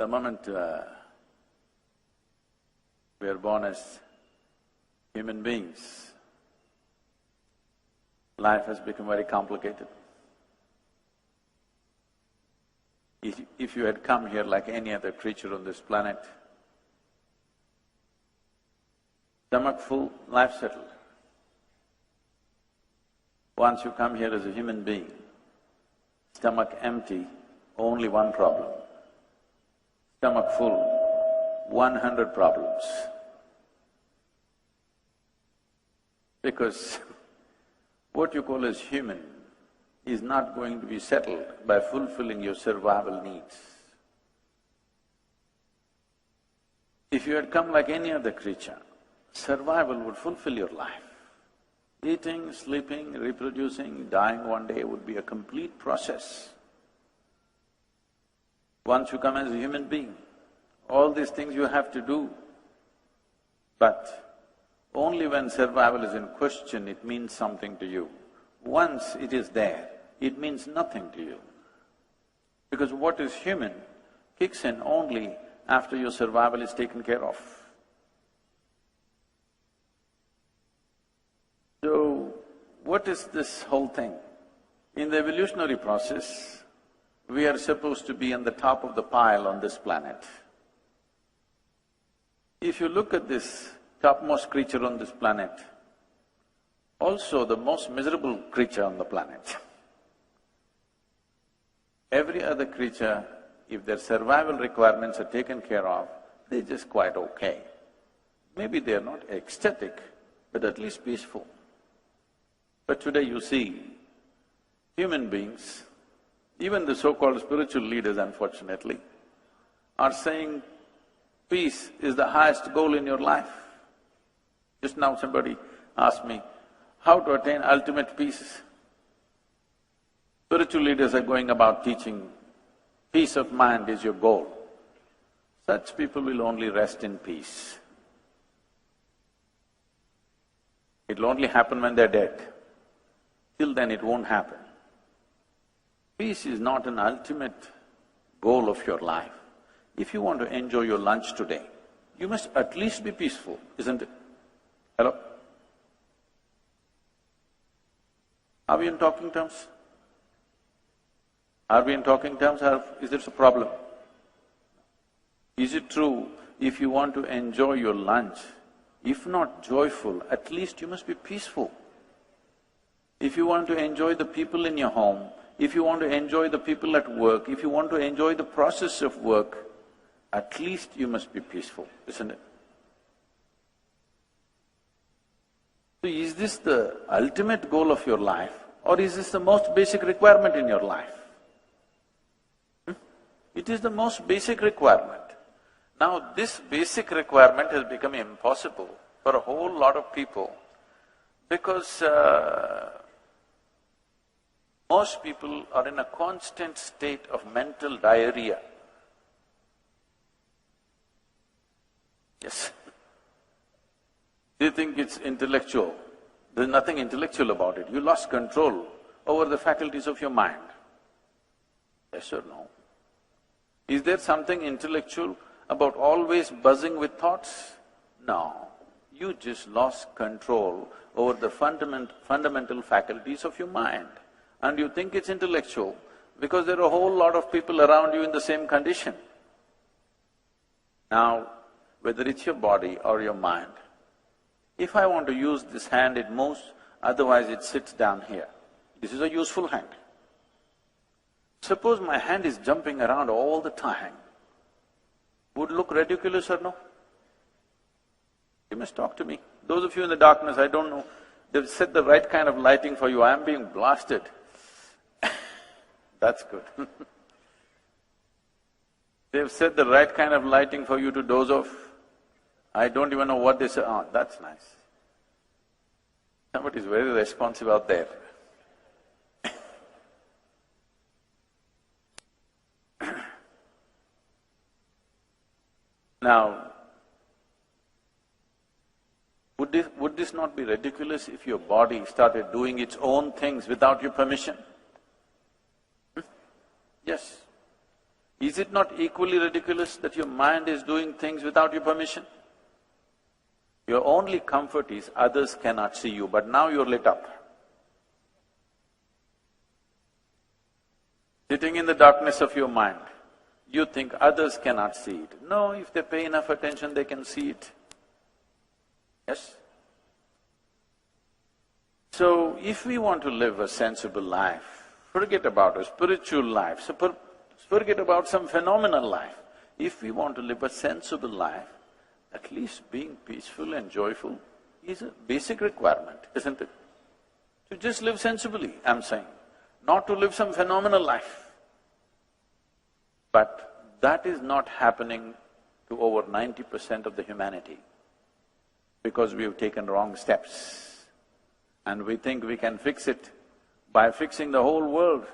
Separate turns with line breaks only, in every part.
The moment we are born as human beings, life has become very complicated. If you had come here like any other creature on this planet, stomach full, life settled. Once you come here as a human being, stomach empty, only one problem. Stomach full, 100 problems. Because what you call as human is not going to be settled by fulfilling your survival needs. If you had come like any other creature, survival would fulfill your life. Eating, sleeping, reproducing, dying one day would be a complete process. Once you come as a human being, all these things you have to do, but only when survival is in question, it means something to you. Once it is there, it means nothing to you. Because what is human kicks in only after your survival is taken care of. So, what is this whole thing? In the evolutionary process, we are supposed to be on the top of the pile on this planet. If you look at this topmost creature on this planet, also the most miserable creature on the planet. Every other creature, if their survival requirements are taken care of, they're just quite okay. Maybe they're not ecstatic, but at least peaceful. But today you see, human beings, even the so-called spiritual leaders unfortunately, are saying peace is the highest goal in your life. Just now somebody asked me, how to attain ultimate peace? Spiritual leaders are going about teaching, peace of mind is your goal. Such people will only rest in peace. It'll only happen when they're dead. Till then it won't happen. Peace is not an ultimate goal of your life. If you want to enjoy your lunch today, you must at least be peaceful, isn't it? Hello? Are we in talking terms? Are we in talking terms or is there a problem? Is it true, if you want to enjoy your lunch, if not joyful, at least you must be peaceful? If you want to enjoy the people in your home, if you want to enjoy the people at work, if you want to enjoy the process of work, at least you must be peaceful, isn't it? So is this the ultimate goal of your life or is this the most basic requirement in your life? It is the most basic requirement. Now this basic requirement has become impossible for a whole lot of people because most people are in a constant state of mental diarrhea. Yes. They think it's intellectual. There's nothing intellectual about it. You lost control over the faculties of your mind. Yes or no? Is there something intellectual about always buzzing with thoughts? No. You just lost control over the fundamental faculties of your mind. And you think it's intellectual because there are a whole lot of people around you in the same condition. Now, whether it's your body or your mind, if I want to use this hand, it moves, otherwise it sits down here. This is a useful hand. Suppose my hand is jumping around all the time, would look ridiculous or no? You must talk to me. Those of you in the darkness, I don't know, they've set the right kind of lighting for you, I am being blasted. That's good. They've set the right kind of lighting for you to doze off. I don't even know what they say. Oh, that's nice. Somebody's very responsive out there. Now, would this not be ridiculous if your body started doing its own things without your permission? Yes. Is it not equally ridiculous that your mind is doing things without your permission? Your only comfort is others cannot see you, but now you're lit up. Sitting in the darkness of your mind, you think others cannot see it. No, if they pay enough attention, they can see it. Yes? So, if we want to live a sensible life, forget about a spiritual life, forget about some phenomenal life. If we want to live a sensible life, at least being peaceful and joyful is a basic requirement, isn't it? To just live sensibly, I'm saying, not to live some phenomenal life. But that is not happening to over 90% of the humanity because we've taken wrong steps. And we think we can fix it by fixing the whole world.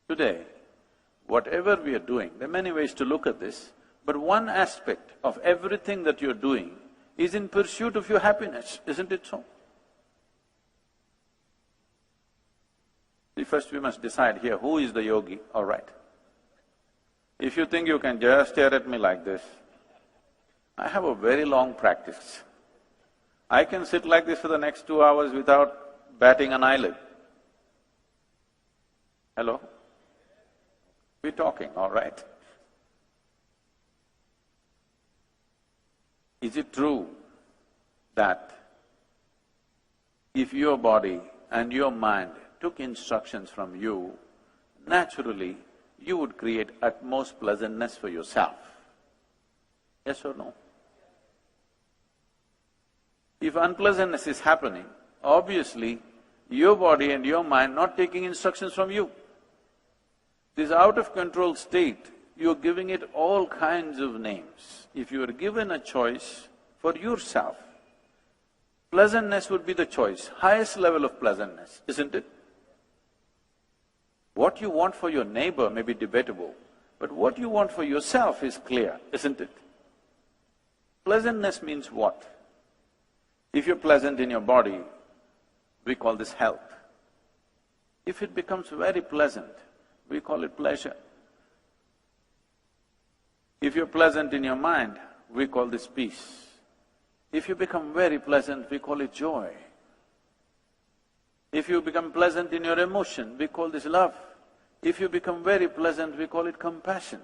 Today, whatever we are doing, there are many ways to look at this, but one aspect of everything that you're doing is in pursuit of your happiness, isn't it so? See, first we must decide here, who is the yogi, all right? If you think you can just stare at me like this, I have a very long practice. I can sit like this for the next 2 hours without batting an eyelid. Hello? We're talking, all right? Is it true that if your body and your mind took instructions from you, naturally you would create utmost pleasantness for yourself? Yes or no? If unpleasantness is happening, obviously your body and your mind not taking instructions from you. This out-of-control state, you're giving it all kinds of names. If you are given a choice for yourself, pleasantness would be the choice, highest level of pleasantness, isn't it? What you want for your neighbor may be debatable, but what you want for yourself is clear, isn't it? Pleasantness means what? If you're pleasant in your body, we call this health. If it becomes very pleasant, we call it pleasure. If you're pleasant in your mind, we call this peace. If you become very pleasant, we call it joy. If you become pleasant in your emotion, we call this love. If you become very pleasant, we call it compassion.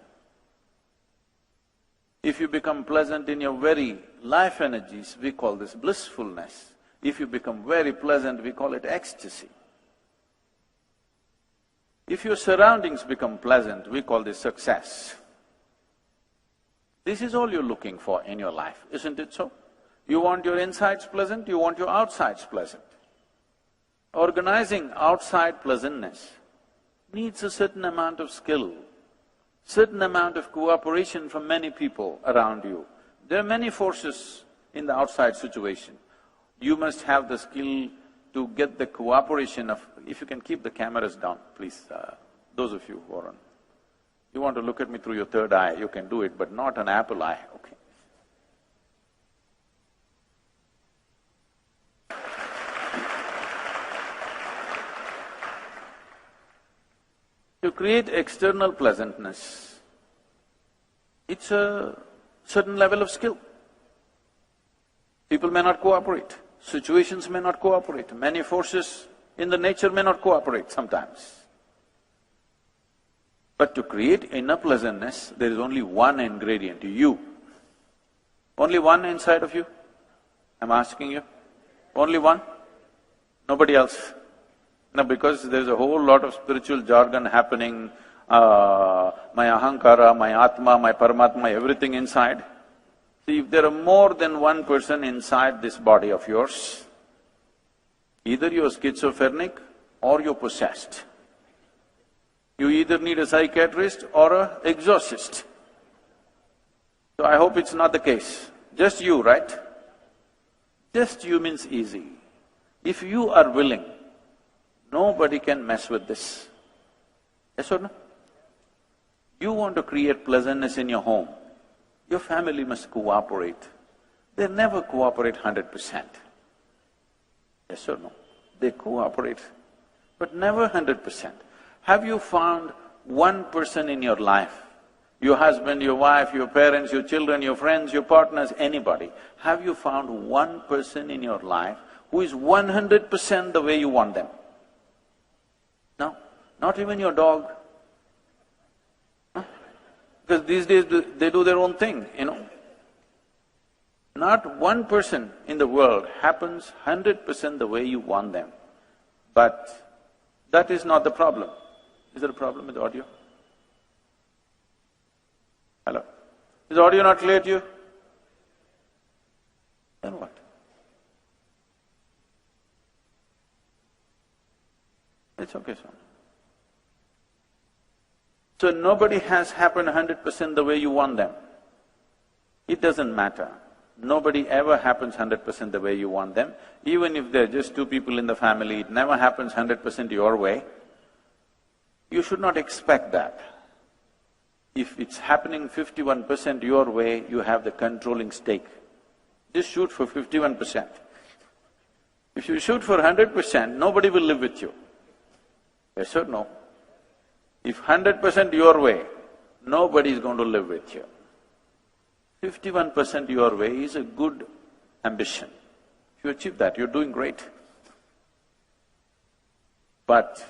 If you become pleasant in your very life energies, we call this blissfulness. If you become very pleasant, we call it ecstasy. If your surroundings become pleasant, we call this success. This is all you're looking for in your life, isn't it so? You want your insides pleasant, you want your outsides pleasant. Organizing outside pleasantness needs a certain amount of skill, certain amount of cooperation from many people around you. There are many forces in the outside situation. You must have the skill to get the cooperation of… If you can keep the cameras down, please, those of you who are on… You want to look at me through your third eye, you can do it, but not an apple eye, okay? To create external pleasantness, it's a certain level of skill. People may not cooperate, situations may not cooperate, many forces in the nature may not cooperate sometimes. But to create inner pleasantness, there is only one ingredient, you. Only one inside of you? I'm asking you. Only one? Nobody else? No, because there's a whole lot of spiritual jargon happening, my ahankara, my atma, my paramatma, everything inside. See, if there are more than one person inside this body of yours, either you're schizophrenic or you're possessed. You either need a psychiatrist or an exorcist. So I hope it's not the case. Just you, right? Just you means easy. If you are willing, nobody can mess with this. Yes or no? You want to create pleasantness in your home, your family must cooperate. They never cooperate 100%. Yes or no? They cooperate, but never 100%. Have you found one person in your life, your husband, your wife, your parents, your children, your friends, your partners, anybody, have you found one person in your life who is 100% the way you want them? No, not even your dog. Huh? Because these days they do their own thing, you know. Not one person in the world happens 100% the way you want them. But that is not the problem. Is there a problem with audio? Hello? Is audio not clear to you? Then what? It's okay, son. So nobody has happened 100% the way you want them. It doesn't matter. Nobody ever happens 100% the way you want them. Even if there are just two people in the family, it never happens 100% your way. You should not expect that. If it's happening 51% your way, you have the controlling stake. Just shoot for 51%. If you shoot for 100%, nobody will live with you. Yes or no? If 100% your way, nobody is going to live with you. 51% your way is a good ambition. If you achieve that, you're doing great. But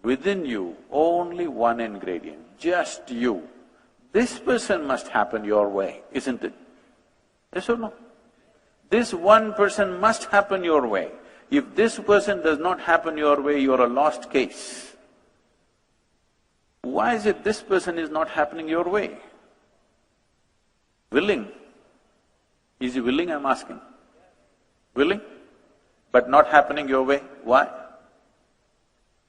within you, only one ingredient, just you. This person must happen your way, isn't it? Yes or no? This one person must happen your way. If this person does not happen your way, you're a lost case. Why is it this person is not happening your way? Willing. Is he willing, I'm asking? Willing? But not happening your way, why?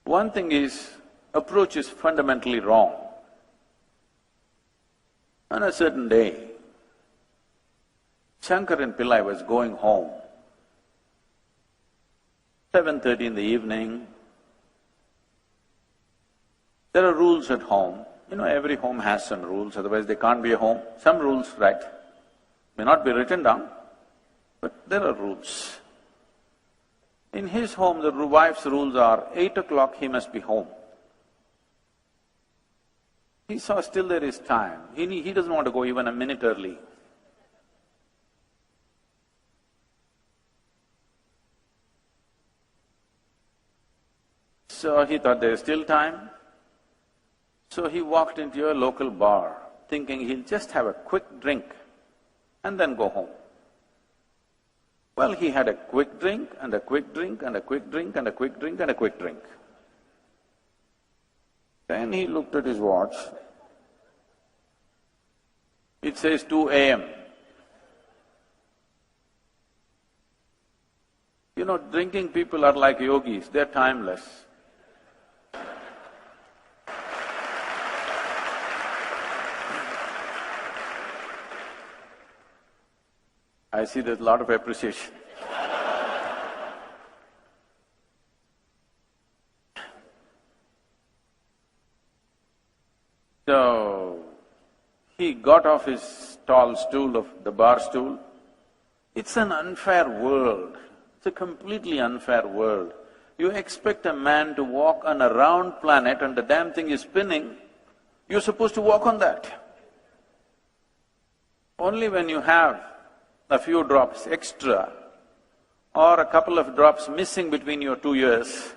One thing is, approach is fundamentally wrong. On a certain day, Shankaran Pillai was going home. 7:30 in the evening. There are rules at home. You know, every home has some rules, otherwise they can't be a home. Some rules, right? May not be written down, but there are rules. In his home, the wife's rules are 8 o'clock he must be home. He saw still there is time. He doesn't want to go even a minute early. So he thought there is still time. So he walked into a local bar, thinking he'll just have a quick drink and then go home. Well, he had a quick drink and a quick drink and a quick drink and a quick drink and a quick drink. Then he looked at his watch. It says 2 a.m. You know, drinking people are like yogis, they're timeless. I see there's a lot of appreciation. So, he got off his tall stool of the bar stool. It's an unfair world. It's a completely unfair world. You expect a man to walk on a round planet and the damn thing is spinning, you're supposed to walk on that. Only when you have a few drops extra or a couple of drops missing between your 2 ears,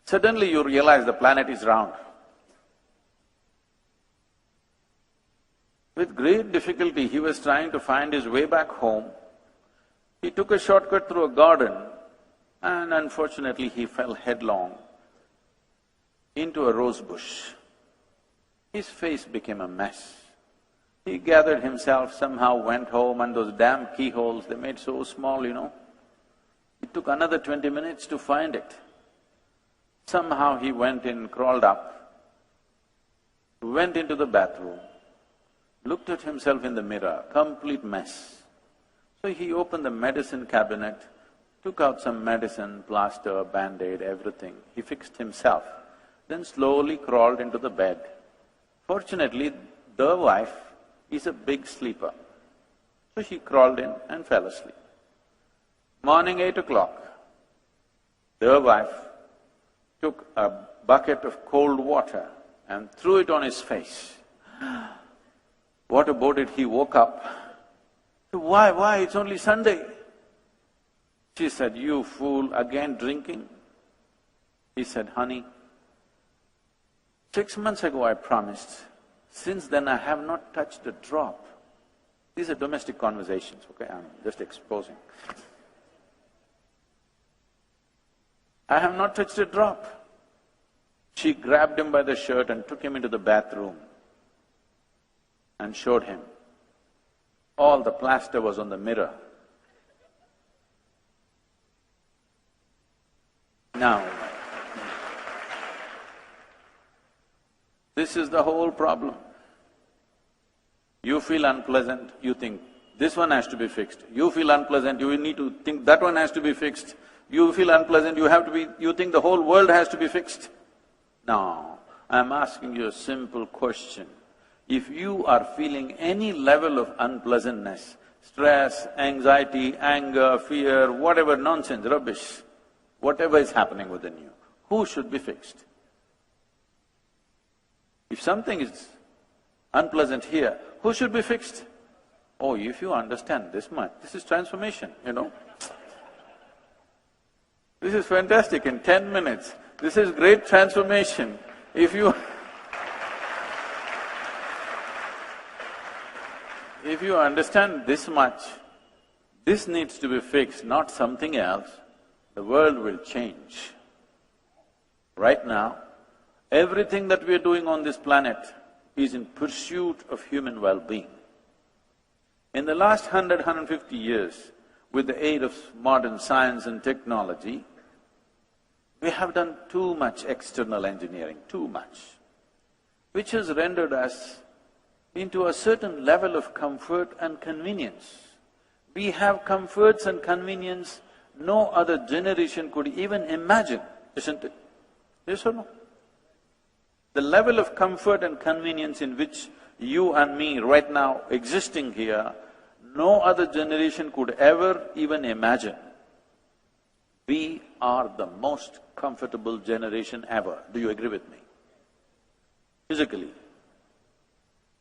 suddenly you realize the planet is round. With great difficulty, he was trying to find his way back home. He took a shortcut through a garden and unfortunately he fell headlong into a rose bush. His face became a mess. He gathered himself, somehow went home, and those damn keyholes, they made so small, you know. It took another 20 minutes to find it. Somehow he went in, crawled up, went into the bathroom, looked at himself in the mirror, complete mess. So he opened the medicine cabinet, took out some medicine, plaster, band-aid, everything. He fixed himself, then slowly crawled into the bed. Fortunately, the wife is a big sleeper. So she crawled in and fell asleep. Morning 8 o'clock, the wife took a bucket of cold water and threw it on his face. What about it? He woke up. Why? It's only Sunday. She said, you fool, again drinking? He said, honey, 6 months ago I promised. Since then I have not touched a drop. These are domestic conversations, okay? I'm just exposing. I have not touched a drop. She grabbed him by the shirt and took him into the bathroom and showed him. All the plaster was on the mirror. Now, this is the whole problem. You feel unpleasant, you think, this one has to be fixed. You feel unpleasant, you need to think that one has to be fixed. You feel unpleasant, you think the whole world has to be fixed. No, I'm asking you a simple question. If you are feeling any level of unpleasantness, stress, anxiety, anger, fear, whatever nonsense, rubbish, whatever is happening within you, who should be fixed? If something is unpleasant here, who should be fixed? Oh, if you understand this much, this is transformation, you know. This is fantastic, in 10 minutes, this is great transformation. If you understand this much, this needs to be fixed, not something else, the world will change. Right now, everything that we are doing on this planet is in pursuit of human well-being. In the last 150 years, with the aid of modern science and technology, we have done too much external engineering, too much, which has rendered us into a certain level of comfort and convenience. We have comforts and convenience no other generation could even imagine, isn't it? Yes or no? The level of comfort and convenience in which you and me right now existing here, no other generation could ever even imagine. We are the most comfortable generation ever. Do you agree with me? Physically.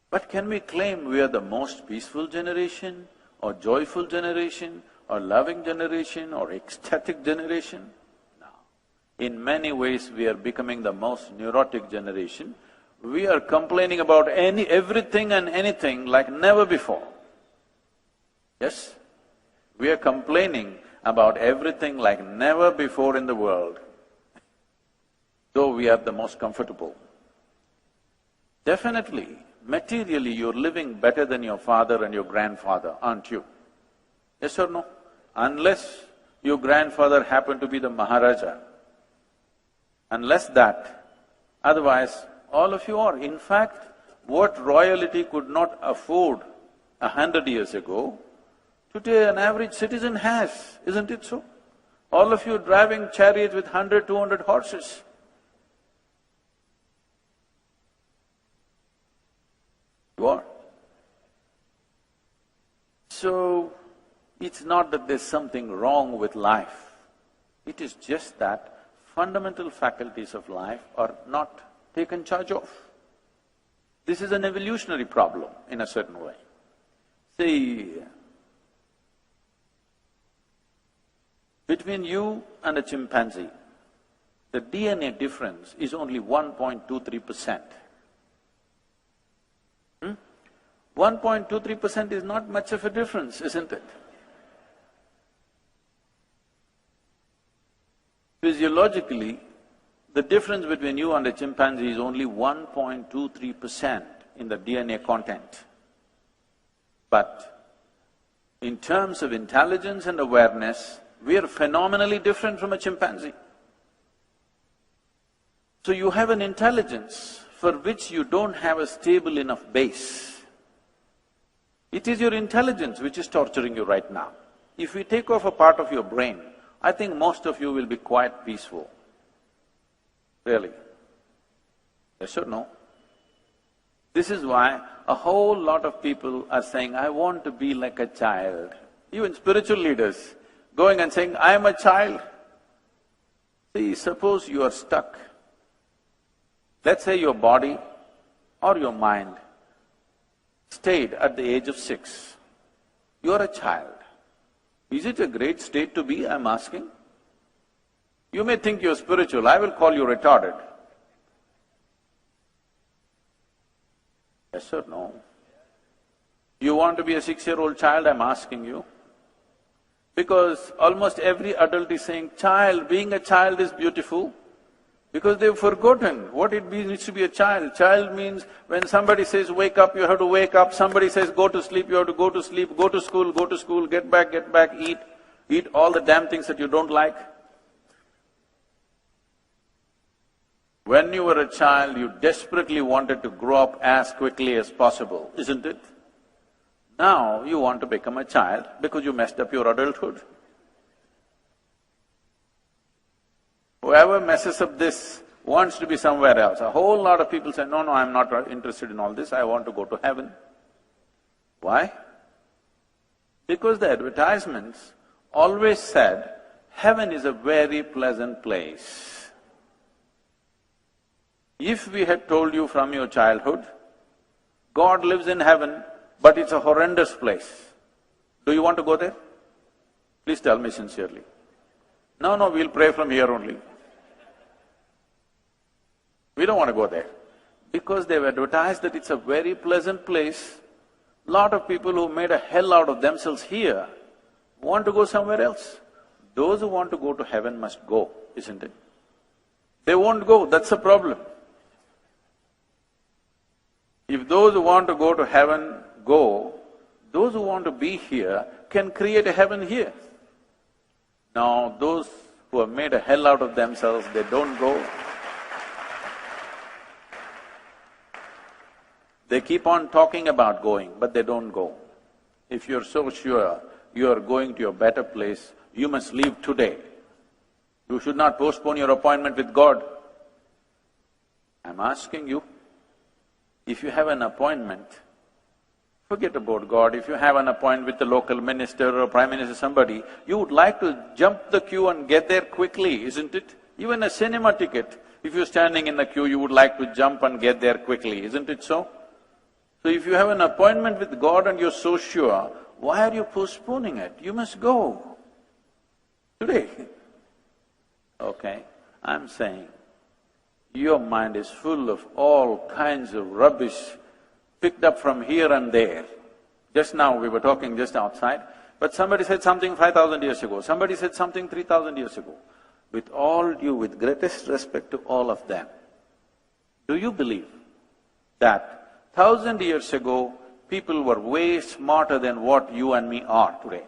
But can we claim we are the most peaceful generation, or joyful generation, or loving generation, or ecstatic generation? No. In many ways, we are becoming the most neurotic generation. We are complaining about everything and anything like never before. Yes? We are complaining about everything like never before in the world, though we are the most comfortable. Definitely, materially you're living better than your father and your grandfather, aren't you? Yes or no? Unless your grandfather happened to be the Maharaja. Unless that, otherwise all of you are. In fact, what royalty could not afford 100 years ago, today an average citizen has, isn't it so? All of you driving chariots with 100, 200 horses. You are. So, it's not that there's something wrong with life. It is just that fundamental faculties of life are not taken charge of. This is an evolutionary problem in a certain way. See, between you and a chimpanzee, the DNA difference is only 1.23%. 1.23% is not much of a difference, isn't it? Physiologically, the difference between you and a chimpanzee is only 1.23% in the DNA content. But in terms of intelligence and awareness, we are phenomenally different from a chimpanzee. So you have an intelligence for which you don't have a stable enough base. It is your intelligence which is torturing you right now. If we take off a part of your brain, I think most of you will be quite peaceful. Really. Yes or no? This is why a whole lot of people are saying, I want to be like a child. Even spiritual leaders going and saying, I am a child. See, suppose you are stuck Let's say your body or your mind stayed at the age of 6. You're a child. Is it a great state to be, I'm asking? You may think you're spiritual, I will call you retarded. Yes or no? You want to be a 6-year-old child, I'm asking you? Because almost every adult is saying, child, being a child is beautiful. Because they've forgotten what it means to be a child. Child means when somebody says, wake up, you have to wake up. Somebody says, go to sleep, you have to go to sleep. Go to school, get back, eat all the damn things that you don't like. When you were a child, you desperately wanted to grow up as quickly as possible, isn't it? Now you want to become a child because you messed up your adulthood. Whoever messes up this wants to be somewhere else. A whole lot of people say, no, I'm not interested in all this, I want to go to heaven. Why? Because the advertisements always said, heaven is a very pleasant place. If we had told you from your childhood, God lives in heaven, but it's a horrendous place, do you want to go there? Please tell me sincerely. No, we'll pray from here only. We don't want to go there. Because they've advertised that it's a very pleasant place, lot of people who made a hell out of themselves here want to go somewhere else. Those who want to go to heaven must go, isn't it? They won't go, that's the problem. If those who want to go to heaven go, those who want to be here can create a heaven here. Now, those who have made a hell out of themselves, they don't go. They keep on talking about going, but they don't go. If you're so sure you are going to your better place, you must leave today. You should not postpone your appointment with God. I'm asking you, if you have an appointment, forget about God, if you have an appointment with the local minister or prime minister, somebody, you would like to jump the queue and get there quickly, isn't it? Even a cinema ticket, if you're standing in the queue, you would like to jump and get there quickly, isn't it so? So if you have an appointment with God and you're so sure, why are you postponing it? You must go today. Okay, I'm saying, your mind is full of all kinds of rubbish picked up from here and there. Just now we were talking just outside, but somebody said something 5,000 years ago, somebody said something 3,000 years ago. With greatest respect to all of them, do you believe that 1,000 years ago, people were way smarter than what you and me are today?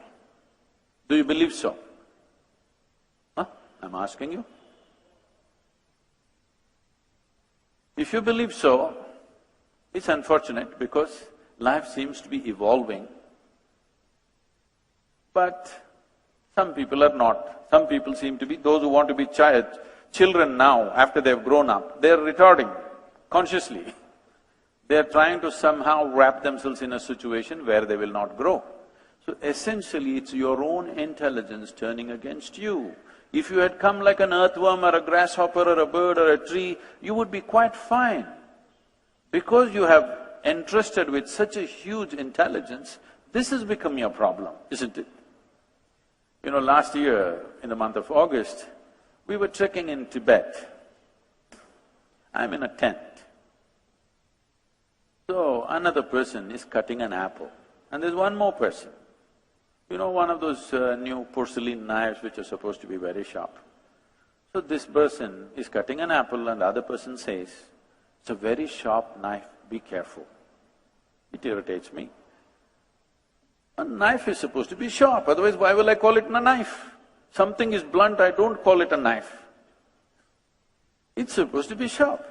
Do you believe so? Huh? I'm asking you. If you believe so, it's unfortunate because life seems to be evolving. But some people are not. Some people seem to be, those who want to be children now, after they've grown up, they're retarding consciously. They're trying to somehow wrap themselves in a situation where they will not grow. So essentially, it's your own intelligence turning against you. If you had come like an earthworm or a grasshopper or a bird or a tree, you would be quite fine. Because you have entrusted with such a huge intelligence, this has become your problem, isn't it? You know, last year, in the month of August, we were trekking in Tibet. I'm in a tent. So, another person is cutting an apple, and there's one more person. You know, one of those new porcelain knives which are supposed to be very sharp. So this person is cutting an apple and the other person says, it's a very sharp knife, be careful. It irritates me. A knife is supposed to be sharp, otherwise why will I call it a knife? Something is blunt, I don't call it a knife. It's supposed to be sharp.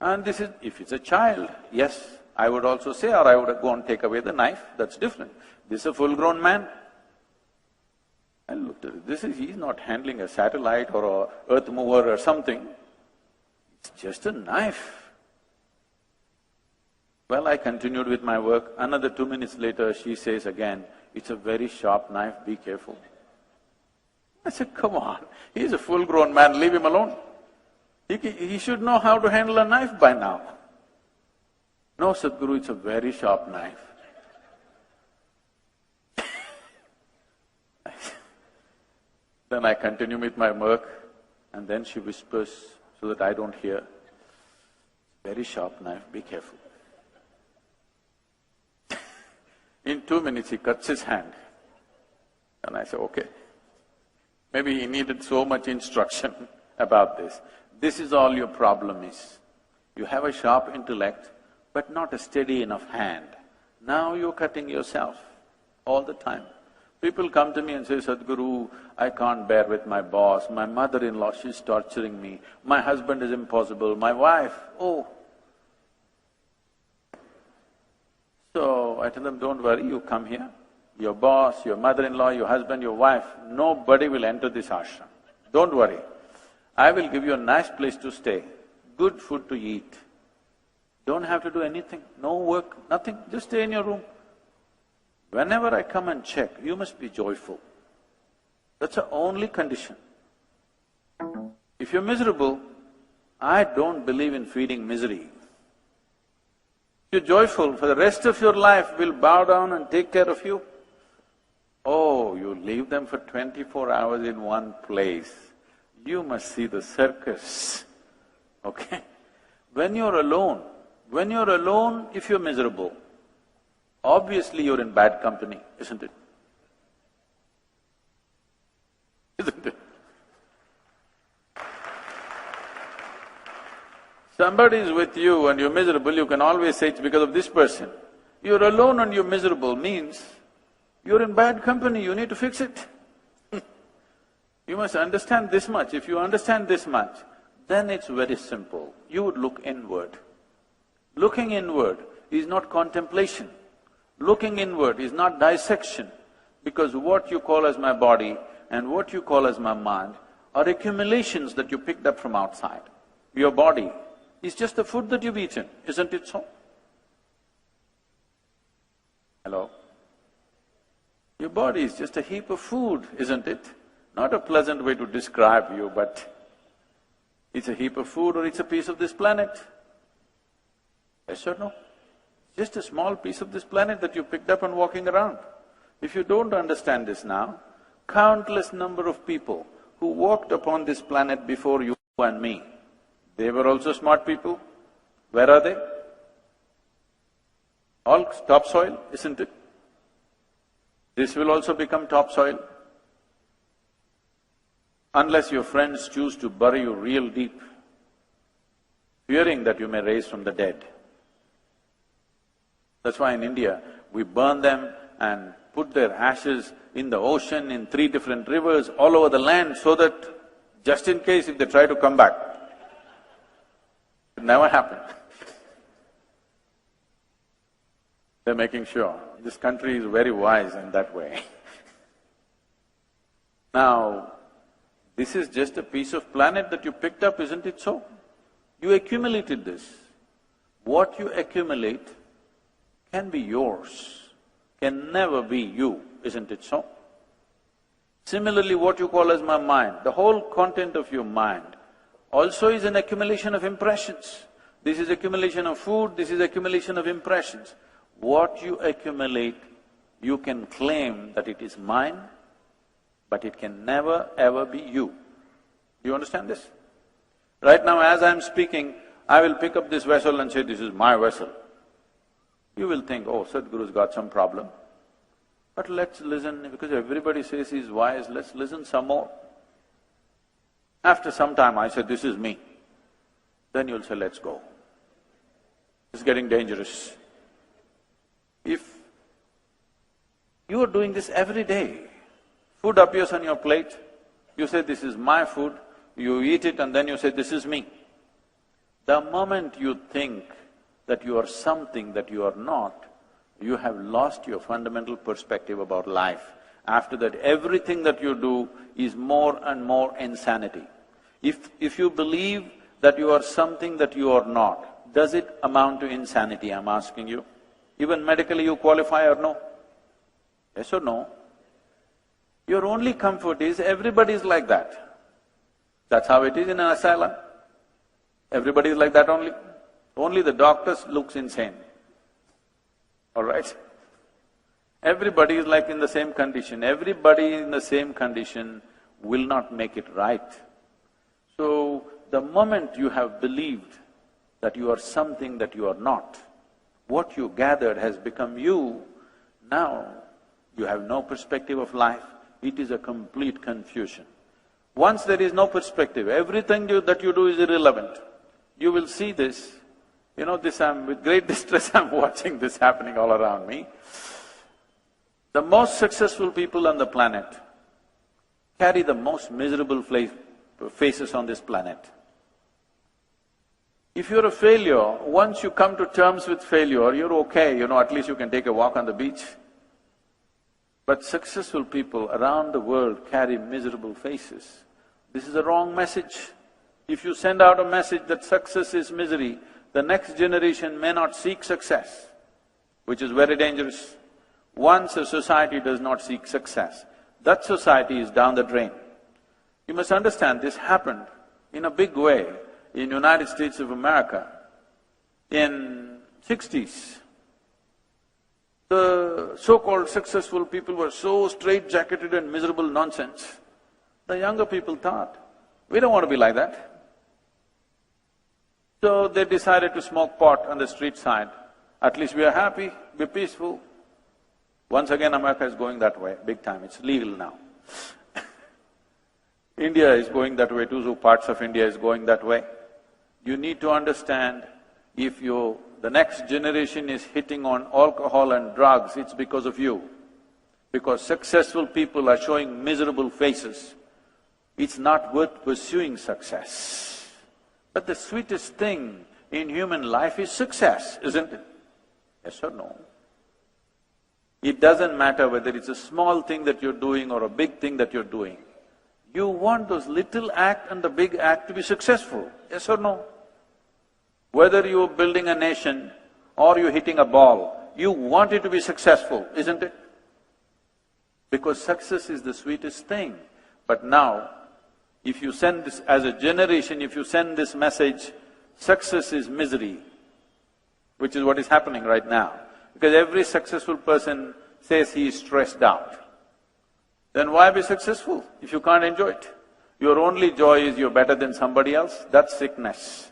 And this is… if it's a child, yes, I would also say, or I would go and take away the knife, that's different. This is a full-grown man. I looked at it, he's not handling a satellite or a earth mover or something. It's just a knife. Well, I continued with my work. Another 2 minutes later, she says again, it's a very sharp knife, be careful. I said, come on, he's a full-grown man, leave him alone. He should know how to handle a knife by now. No, Sadhguru, it's a very sharp knife. Then I continue with my work, and then she whispers so that I don't hear, very sharp knife, be careful. In 2 minutes he cuts his hand, and I say, okay. Maybe he needed so much instruction about this. This is all your problem is. You have a sharp intellect, but not a steady enough hand. Now you're cutting yourself all the time. People come to me and say, Sadhguru, I can't bear with my boss, my mother-in-law, she's torturing me, my husband is impossible, my wife, oh. So I tell them, don't worry, you come here, your boss, your mother-in-law, your husband, your wife, nobody will enter this ashram. Don't worry. I will give you a nice place to stay, good food to eat. Don't have to do anything, no work, nothing, just stay in your room. Whenever I come and check, you must be joyful. That's the only condition. If you're miserable, I don't believe in feeding misery. If you're joyful, for the rest of your life we'll bow down and take care of you. Oh, you leave them for 24 hours in one place. You must see the circus, okay? When you're alone, if you're miserable, obviously you're in bad company, isn't it? Isn't it? Somebody is with you and you're miserable, you can always say it's because of this person. You're alone and you're miserable means you're in bad company, you need to fix it. You must understand this much. If you understand this much, then it's very simple. You would look inward. Looking inward is not contemplation. Looking inward is not dissection, because what you call as my body and what you call as my mind are accumulations that you picked up from outside. Your body is just the food that you've eaten, isn't it so? Hello? Your body is just a heap of food, isn't it? Not a pleasant way to describe you, but it's a heap of food or it's a piece of this planet. Yes or no? Just a small piece of this planet that you picked up and walking around. If you don't understand this now, countless number of people who walked upon this planet before you and me, they were also smart people. Where are they? All topsoil, isn't it? This will also become topsoil. Unless your friends choose to bury you real deep, fearing that you may rise from the dead. That's why in India, we burn them and put their ashes in the ocean, in 3 different rivers, all over the land, so that just in case if they try to come back, it never happened. They're making sure. This country is very wise in that way. Now, this is just a piece of planet that you picked up, isn't it so? You accumulated this. What you accumulate can be yours, can never be you, isn't it so? Similarly, what you call as my mind, the whole content of your mind also is an accumulation of impressions. This is accumulation of food, this is accumulation of impressions. What you accumulate, you can claim that it is mine, but it can never ever be you. Do you understand this? Right now as I'm speaking, I will pick up this vessel and say, this is my vessel. You will think, oh, Sadhguru's got some problem. But let's listen, because everybody says he's wise, let's listen some more. After some time I say, this is me. Then you'll say, let's go. It's getting dangerous. If you are doing this every day, food appears on your plate, you say, this is my food, you eat it and then you say, this is me. The moment you think that you are something that you are not, you have lost your fundamental perspective about life. After that, everything that you do is more and more insanity. If you believe that you are something that you are not, does it amount to insanity, I'm asking you? Even medically you qualify or no? Yes or no? Your only comfort is everybody is like that. That's how it is in an asylum. Everybody is like that only. Only the doctors looks insane, all right? Everybody is like in the same condition. Everybody in the same condition will not make it right. So, the moment you have believed that you are something that you are not, what you gathered has become you, now you have no perspective of life, it is a complete confusion. Once there is no perspective, everything that you do is irrelevant. You will see this, with great distress I'm watching this happening all around me. The most successful people on the planet carry the most miserable faces on this planet. If you're a failure, once you come to terms with failure, you're okay, at least you can take a walk on the beach. But successful people around the world carry miserable faces. This is a wrong message. If you send out a message that success is misery, the next generation may not seek success, which is very dangerous. Once a society does not seek success, that society is down the drain. You must understand this happened in a big way in United States of America in 60s. The so-called successful people were so straight-jacketed and miserable nonsense. The younger people thought, we don't want to be like that. So they decided to smoke pot on the street side. At least we are happy, we're peaceful. Once again, America is going that way, big time, it's legal now. India is going that way too, so parts of India is going that way. You need to understand, if the next generation is hitting on alcohol and drugs, it's because of you. Because successful people are showing miserable faces. It's not worth pursuing success. But the sweetest thing in human life is success, isn't it? Yes or no? It doesn't matter whether it's a small thing that you're doing or a big thing that you're doing. You want those little act and the big act to be successful, yes or no? Whether you're building a nation or you're hitting a ball, you want it to be successful, isn't it? Because success is the sweetest thing. But now, if you send this, as a generation, if you send this message, success is misery, which is what is happening right now, because every successful person says he is stressed out. Then why be successful if you can't enjoy it? Your only joy is you're better than somebody else, that's sickness.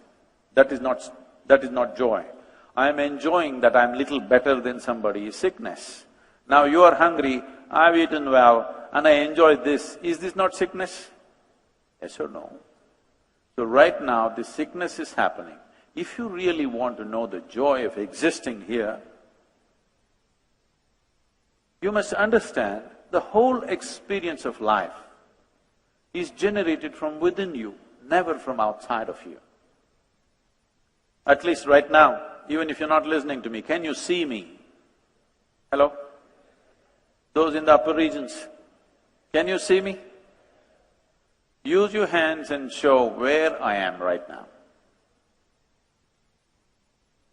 That is not joy. I am enjoying that I'm little better than somebody is sickness. Now you are hungry, I've eaten well, and I enjoy this. Is this not sickness? Yes or no? So right now, this sickness is happening. If you really want to know the joy of existing here, you must understand the whole experience of life is generated from within you, never from outside of you. At least right now, even if you're not listening to me, can you see me? Hello? Those in the upper regions, can you see me? Use your hands and show where I am right now.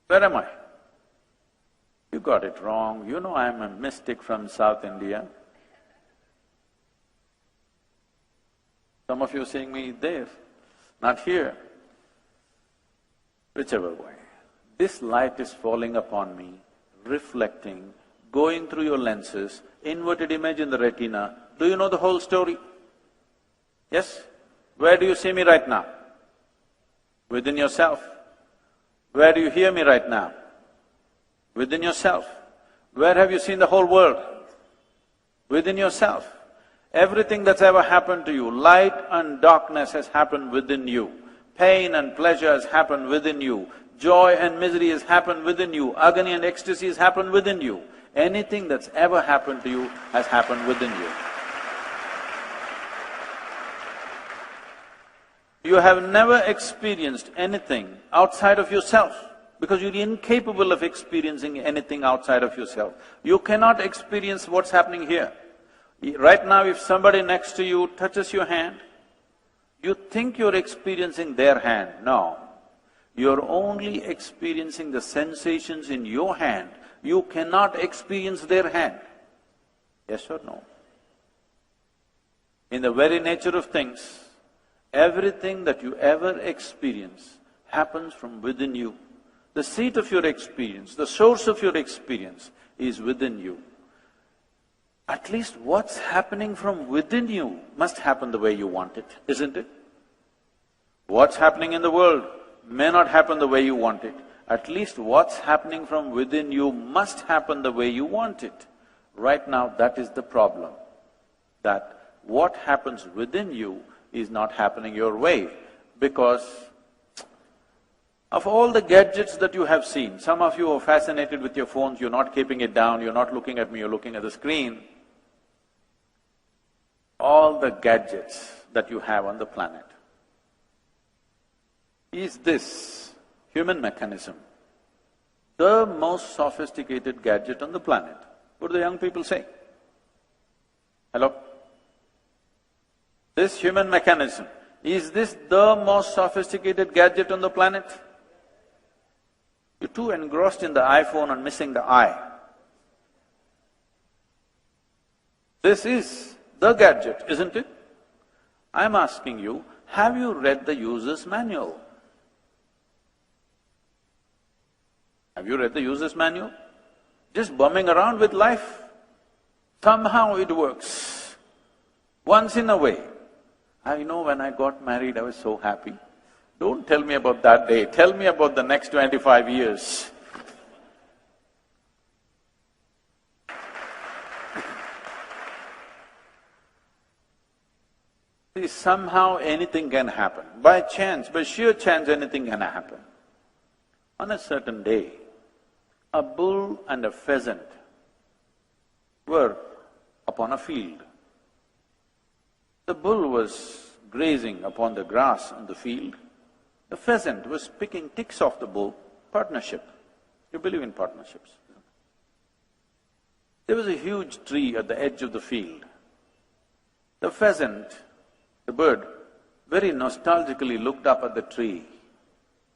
Where am I? You got it wrong. You know I'm a mystic from South India. Some of you seeing me there, not here. Whichever way. This light is falling upon me, reflecting, going through your lenses, inverted image in the retina. Do you know the whole story? Yes? Where do you see me right now? Within yourself. Where do you hear me right now? Within yourself. Where have you seen the whole world? Within yourself. Everything that's ever happened to you, light and darkness has happened within you. Pain and pleasure has happened within you. Joy and misery has happened within you. Agony and ecstasy has happened within you. Anything that's ever happened to you has happened within you. You have never experienced anything outside of yourself because you're incapable of experiencing anything outside of yourself. You cannot experience what's happening here. Right now, if somebody next to you touches your hand, you think you're experiencing their hand. No. You're only experiencing the sensations in your hand. You cannot experience their hand. Yes or no? In the very nature of things, everything that you ever experience happens from within you. The seat of your experience, the source of your experience is within you. At least what's happening from within you must happen the way you want it, isn't it? What's happening in the world may not happen the way you want it. At least what's happening from within you must happen the way you want it. Right now, that is the problem, that what happens within you is not happening your way, because of all the gadgets that you have seen, some of you are fascinated with your phones, you're not keeping it down, you're not looking at me, you're looking at the screen. All the gadgets that you have on the planet, is this human mechanism the most sophisticated gadget on the planet? What do the young people say? Hello? This human mechanism, is this the most sophisticated gadget on the planet? You're too engrossed in the iPhone and missing the eye. This is the gadget, isn't it? I'm asking you, have you read the user's manual? Have you read the user's manual? Just bumming around with life. Somehow it works. Once in a way. I know when I got married, I was so happy. Don't tell me about that day, tell me about the next 25 years. See, somehow anything can happen. By chance, by sheer chance, anything can happen. On a certain day, a bull and a pheasant were upon a field. The bull was grazing upon the grass on the field. The pheasant was picking ticks off the bull. Partnership. You believe in partnerships. There was a huge tree at the edge of the field. The pheasant, the bird, very nostalgically looked up at the tree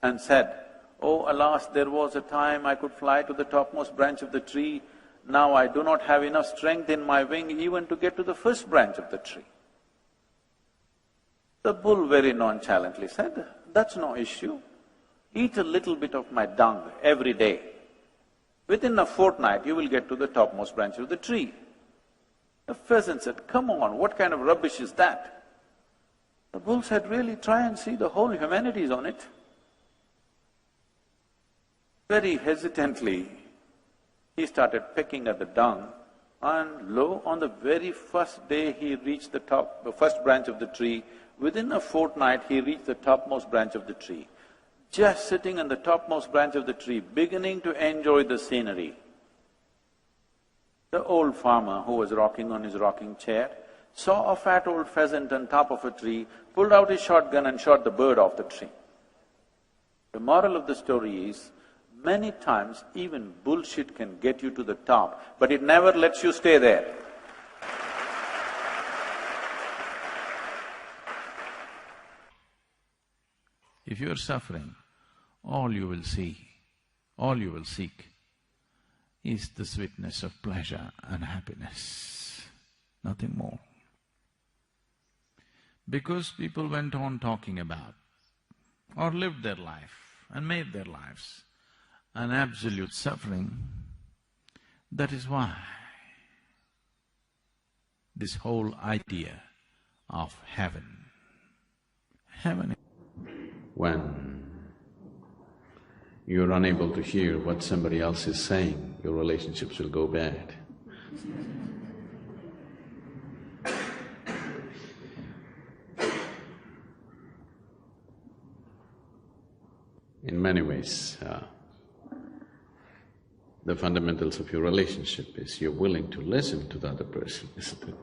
and said, "Oh, alas, there was a time I could fly to the topmost branch of the tree. Now I do not have enough strength in my wing even to get to the first branch of the tree." The bull very nonchalantly said, "That's no issue. Eat a little bit of my dung every day. Within a fortnight, you will get to the topmost branch of the tree." The pheasant said, "Come on, what kind of rubbish is that?" The bull said, "Really, try and see, the whole humanity is on it." Very hesitantly, he started pecking at the dung, and lo, on the very first day he reached the first branch of the tree. Within a fortnight, he reached the topmost branch of the tree. Just sitting on the topmost branch of the tree, beginning to enjoy the scenery, the old farmer who was rocking on his rocking chair saw a fat old pheasant on top of a tree, pulled out his shotgun and shot the bird off the tree. The moral of the story is, many times even bullshit can get you to the top, but it never lets you stay there. If you are suffering, all you will see, all you will seek is the sweetness of pleasure and happiness, nothing more. Because people went on talking about or lived their life and made their lives an absolute suffering, that is why this whole idea of heaven. When you're unable to hear what somebody else is saying, your relationships will go bad. In many ways, the fundamentals of your relationship is you're willing to listen to the other person, isn't it?